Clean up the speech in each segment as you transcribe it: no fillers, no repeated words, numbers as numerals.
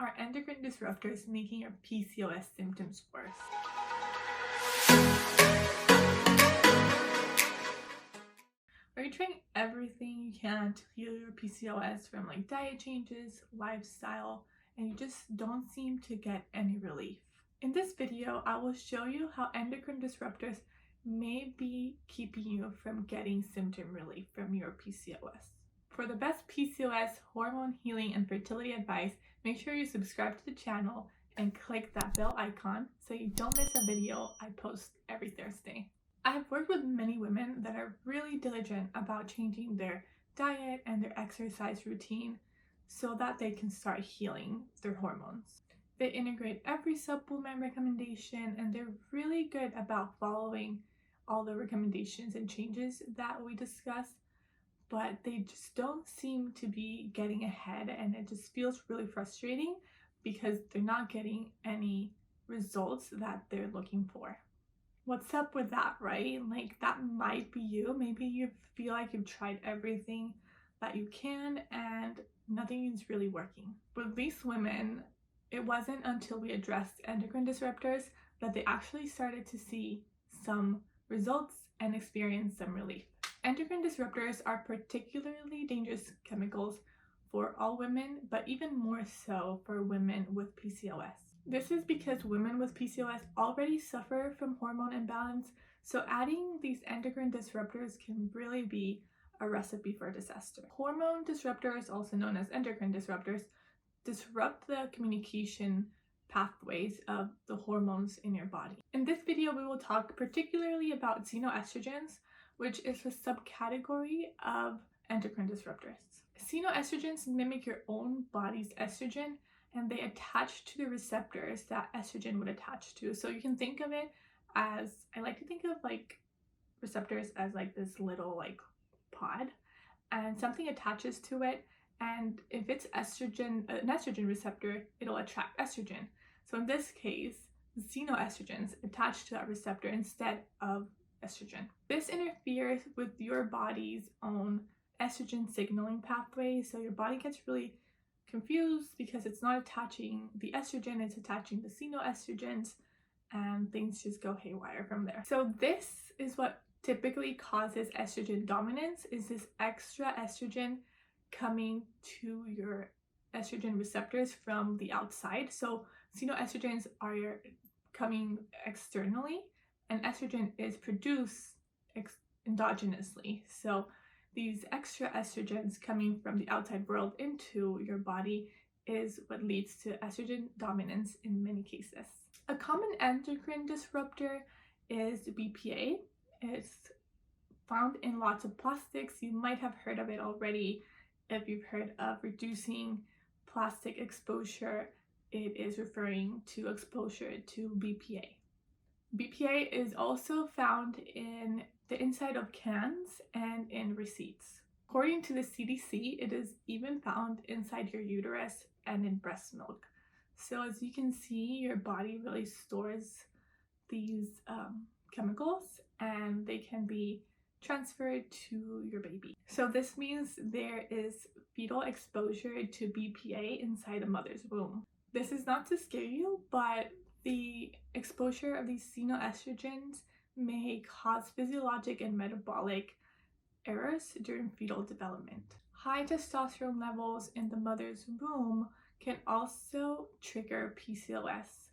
Are endocrine disruptors making your PCOS symptoms worse? Are you trying everything you can to heal your PCOS, from like diet changes, lifestyle, and you just don't seem to get any relief? In this video, I will show you how endocrine disruptors may be keeping you from getting symptom relief from your PCOS. For the best PCOS, hormone healing, and fertility advice, make sure you subscribe to the channel and click that bell icon so you don't miss a video I post every Thursday. I have worked with many women that are really diligent about changing their diet and their exercise routine so that they can start healing their hormones. They integrate every supplement recommendation and they're really good about following all the recommendations and changes that we discuss, but they just don't seem to be getting ahead, and it just feels really frustrating because they're not getting any results that they're looking for. What's up with that, right? Like, that might be you. Maybe you feel like you've tried everything that you can and nothing is really working. With these women, it wasn't until we addressed endocrine disruptors that they actually started to see some results and experience some relief. Endocrine disruptors are particularly dangerous chemicals for all women, but even more so for women with PCOS. This is because women with PCOS already suffer from hormone imbalance, so adding these endocrine disruptors can really be a recipe for disaster. Hormone disruptors, also known as endocrine disruptors, disrupt the communication pathways of the hormones in your body. In this video, we will talk particularly about xenoestrogens, which is a subcategory of endocrine disruptors. Xenoestrogens mimic your own body's estrogen, and they attach to the receptors that estrogen would attach to. So you can think of it as, I like to think of like receptors as like this little like pod, and something attaches to it, and if it's estrogen, an estrogen receptor, it'll attract estrogen. So in this case, xenoestrogens attach to that receptor instead of estrogen. This interferes with your body's own estrogen signaling pathway, so your body gets really confused because it's not attaching the estrogen, it's attaching the xenoestrogens, and things just go haywire from there. So this is what typically causes estrogen dominance, is this extra estrogen coming to your estrogen receptors from the outside. So xenoestrogens are coming externally, and estrogen is produced endogenously. So these extra estrogens coming from the outside world into your body is what leads to estrogen dominance in many cases. A common endocrine disruptor is BPA. It's found in lots of plastics. You might have heard of it already if you've heard of reducing plastic exposure. It is referring to exposure to BPA. BPA is also found in the inside of cans and in receipts. According to the CDC, it is even found inside your uterus and in breast milk. So as you can see, your body really stores these chemicals, and they can be transferred to your baby. So this means there is fetal exposure to BPA inside a mother's womb. This is not to scare you, but the exposure of these xenoestrogens may cause physiologic and metabolic errors during fetal development. High testosterone levels in the mother's womb can also trigger PCOS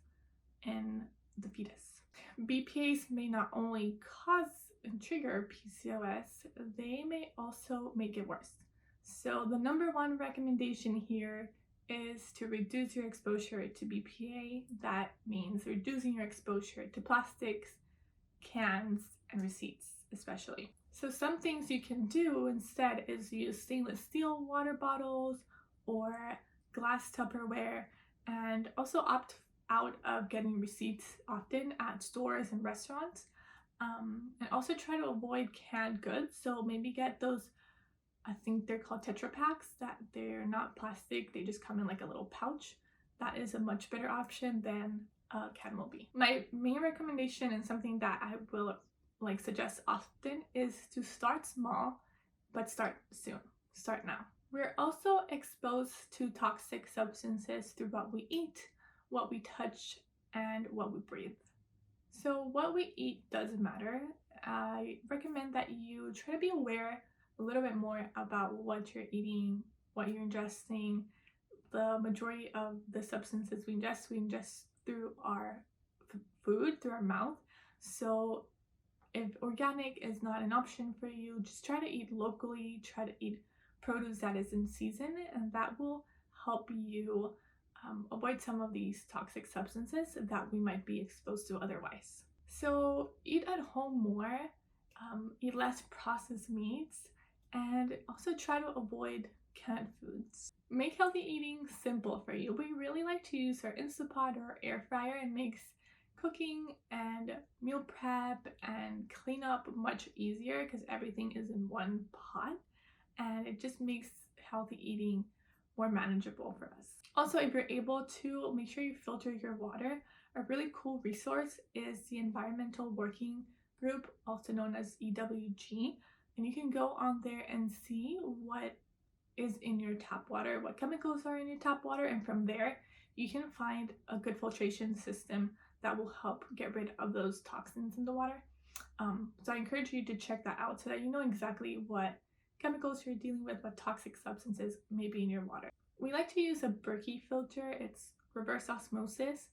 in the fetus. BPAs may not only cause and trigger PCOS, they may also make it worse. So the number one recommendation here is to reduce your exposure to BPA. That means reducing your exposure to plastics, cans, and receipts especially. So some things you can do instead is use stainless steel water bottles or glass Tupperware, and also opt out of getting receipts often at stores and restaurants. And also try to avoid canned goods. So maybe get those, I think they're called Tetra Packs, that they're not plastic, they just come in like a little pouch. That is a much better option than a can will be. My main recommendation, and something that I will suggest often, is to start small, but start soon. Start now. We're also exposed to toxic substances through what we eat, what we touch, and what we breathe. So, what we eat does matter. I recommend that you try to be aware a little bit more about what you're eating, what you're ingesting. The majority of the substances we ingest through our food, through our mouth. So, if organic is not an option for you, just try to eat locally, try to eat produce that is in season, and that will help you avoid some of these toxic substances that we might be exposed to otherwise. So eat at home more, eat less processed meats, and also try to avoid canned foods. Make healthy eating simple for you. We really like to use our Instapot or air fryer. It makes cooking and meal prep and cleanup much easier because everything is in one pot, and it just makes healthy eating more manageable for us. Also, if you're able to, make sure you filter your water. A really cool resource is the Environmental Working Group, also known as EWG, and you can go on there and see what is in your tap water, what chemicals are in your tap water, and from there you can find a good filtration system that will help get rid of those toxins in the water. So I encourage you to check that out so that you know exactly what chemicals you're dealing with, what toxic substances may be in your water. We like to use a Berkey filter. It's reverse osmosis,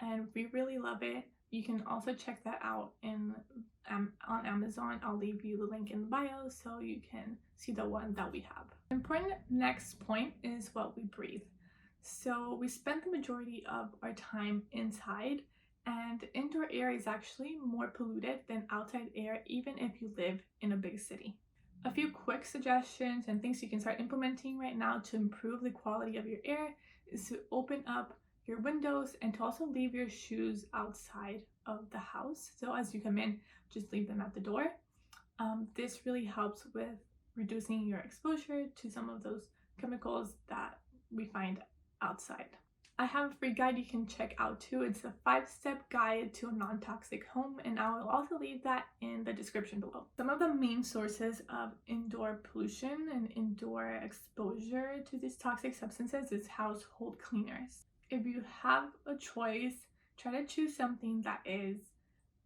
and we really love it. You can also check that out on Amazon. I'll leave you the link in the bio so you can see the one that we have. Important next point is what we breathe. So we spend the majority of our time inside, and indoor air is actually more polluted than outside air, even if you live in a big city. A few quick suggestions and things you can start implementing right now to improve the quality of your air is to open up your windows and to also leave your shoes outside of the house. So as you come in, just leave them at the door. This really helps with reducing your exposure to some of those chemicals that we find outside. I have a free guide you can check out too. It's a 5-step guide to a non-toxic home, and I will also leave that in the description below. Some of the main sources of indoor pollution and indoor exposure to these toxic substances is household cleaners. If you have a choice, try to choose something that is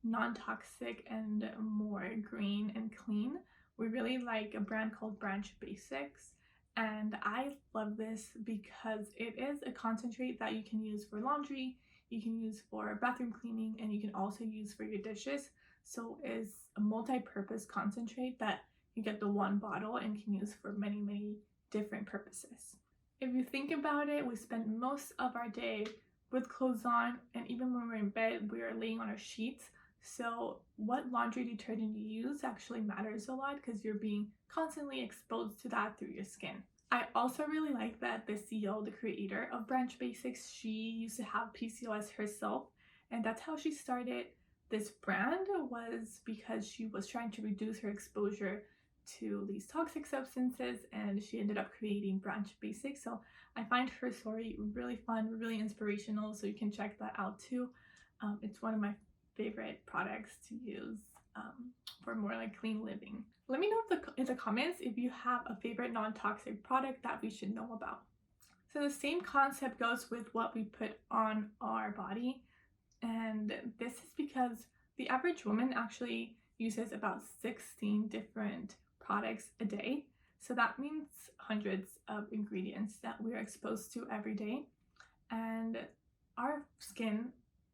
non-toxic and more green and clean. We really like a brand called Branch Basics, and I love this because it is a concentrate that you can use for laundry, you can use for bathroom cleaning, and you can also use for your dishes. So it's a multi-purpose concentrate that you get the one bottle and can use for many different purposes. If you think about it, we spend most of our day with clothes on, and even when we're in bed, we are laying on our sheets. So what laundry detergent you use actually matters a lot because you're being constantly exposed to that through your skin. I also really like that the CEO, the creator of Branch Basics, she used to have PCOS herself, and that's how she started this brand, was because she was trying to reduce her exposure to these toxic substances, and she ended up creating Branch Basics. So I find her story really fun, really inspirational, so you can check that out too. It's one of my favorite products to use for more like clean living. Let me know in the comments if you have a favorite non-toxic product that we should know about. So the same concept goes with what we put on our body, and this is because the average woman actually uses about 16 different products a day. So that means hundreds of ingredients that we're exposed to every day, and our skin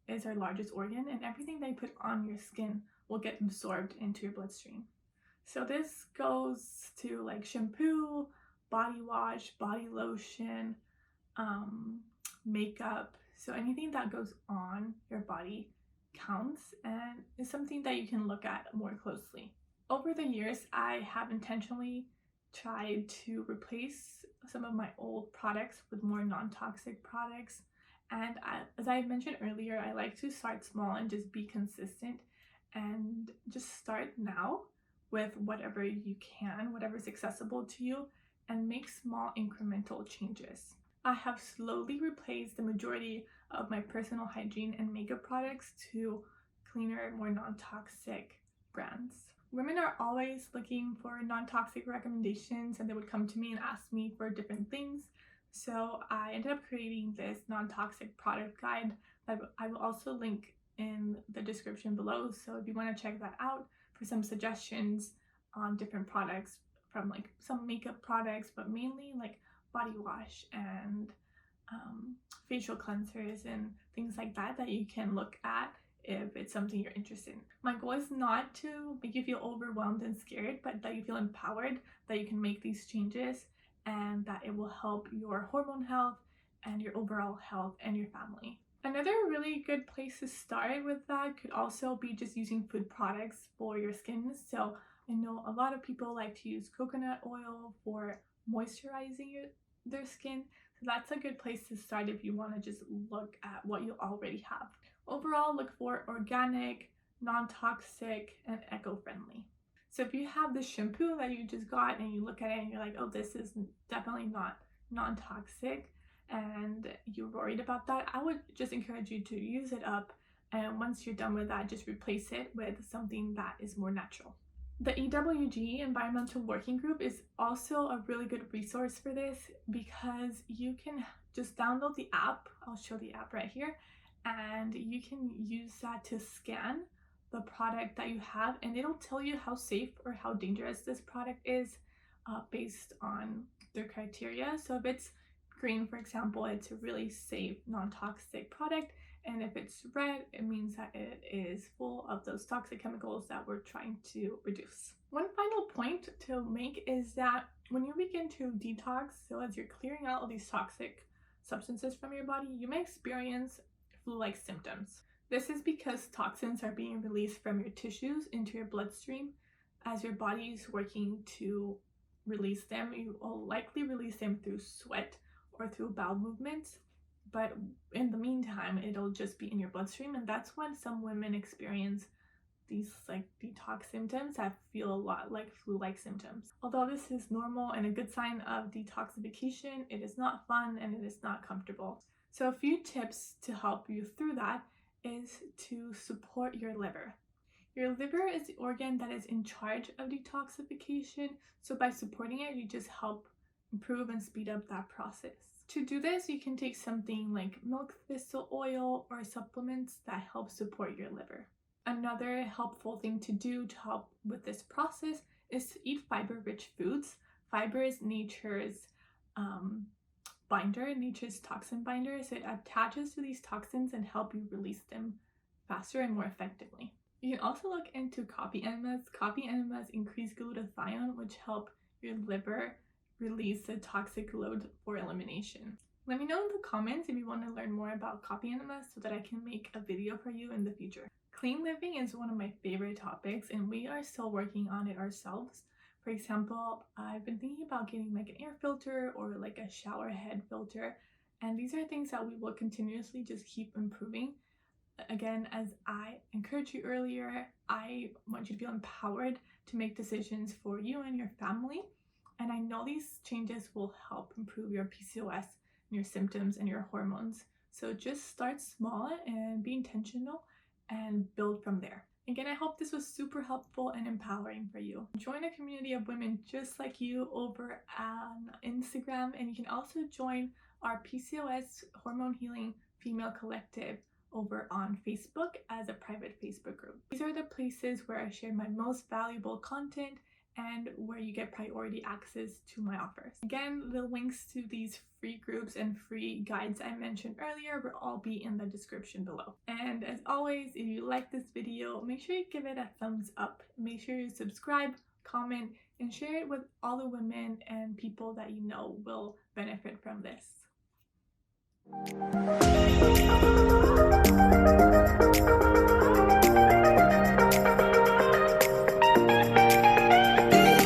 is our largest organ, and everything they put on your skin will get absorbed into your bloodstream. So this goes to like shampoo, body wash, body lotion, makeup. So anything that goes on your body counts and is something that you can look at more closely. Over the years, I have intentionally tried to replace some of my old products with more non-toxic products. And as I mentioned earlier, I like to start small and just be consistent and just start now with whatever you can, whatever's accessible to you, and make small incremental changes. I have slowly replaced the majority of my personal hygiene and makeup products to cleaner, more non-toxic brands. Women are always looking for non-toxic recommendations, and they would come to me and ask me for different things. So I ended up creating this non-toxic product guide that I will also link in the description below. So if you want to check that out for some suggestions on different products, from like some makeup products, but mainly like body wash and facial cleansers and things like that you can look at if it's something you're interested in. My goal is not to make you feel overwhelmed and scared, but that you feel empowered, that you can make these changes, and that it will help your hormone health and your overall health and your family. Another really good place to start with that could also be just using food products for your skin. So I know a lot of people like to use coconut oil for moisturizing their skin. So that's a good place to start if you want to just look at what you already have. Overall, look for organic, non-toxic, and eco-friendly. So if you have the shampoo that you just got and you look at it and you're like, oh, this is definitely not non-toxic, and you're worried about that, I would just encourage you to use it up, and once you're done with that, just replace it with something that is more natural. The EWG, Environmental Working Group, is also a really good resource for this, because you can just download the app. I'll show the app right here, and you can use that to scan the product that you have, and it'll tell you how safe or how dangerous this product is based on their criteria. So if it's green, for example, it's a really safe, non-toxic product, and if it's red, it means that it is full of those toxic chemicals that we're trying to reduce. One final point to make is that when you begin to detox, so as you're clearing out all these toxic substances from your body, you may experience flu-like symptoms. This is because toxins are being released from your tissues into your bloodstream. As your body is working to release them, you will likely release them through sweat or through bowel movements, but in the meantime, it'll just be in your bloodstream, and that's when some women experience these like detox symptoms that feel a lot like flu-like symptoms. Although this is normal and a good sign of detoxification, it is not fun and it is not comfortable. So a few tips to help you through that is to support your liver. Your liver is the organ that is in charge of detoxification, so by supporting it, you just help improve and speed up that process. To do this, you can take something like milk thistle oil or supplements that help support your liver. Another helpful thing to do to help with this process is to eat fiber-rich foods. Fiber is nature's binder, nature's toxin binder, so it attaches to these toxins and help you release them faster and more effectively. You can also look into coffee enemas. Coffee enemas increase glutathione, which help your liver release the toxic load for elimination. Let me know in the comments if you want to learn more about coffee enemas so that I can make a video for you in the future. Clean living is one of my favorite topics, and we are still working on it ourselves. For example, I've been thinking about getting like an air filter or like a shower head filter, and these are things that we will continuously just keep improving. Again, as I encouraged you earlier, I want you to feel empowered to make decisions for you and your family. And I know these changes will help improve your PCOS and your symptoms and your hormones. So just start small and be intentional and build from there. Again, I hope this was super helpful and empowering for you. Join a community of women just like you over on Instagram, and you can also join our PCOS Hormone Healing Female Collective over on Facebook as a private Facebook group. These are the places where I share my most valuable content and where you get priority access to my offers. Again, the links to these free groups and free guides I mentioned earlier will all be in the description below. And as always, if you like this video, make sure you give it a thumbs up. Make sure you subscribe, comment, and share it with all the women and people that you know will benefit from this.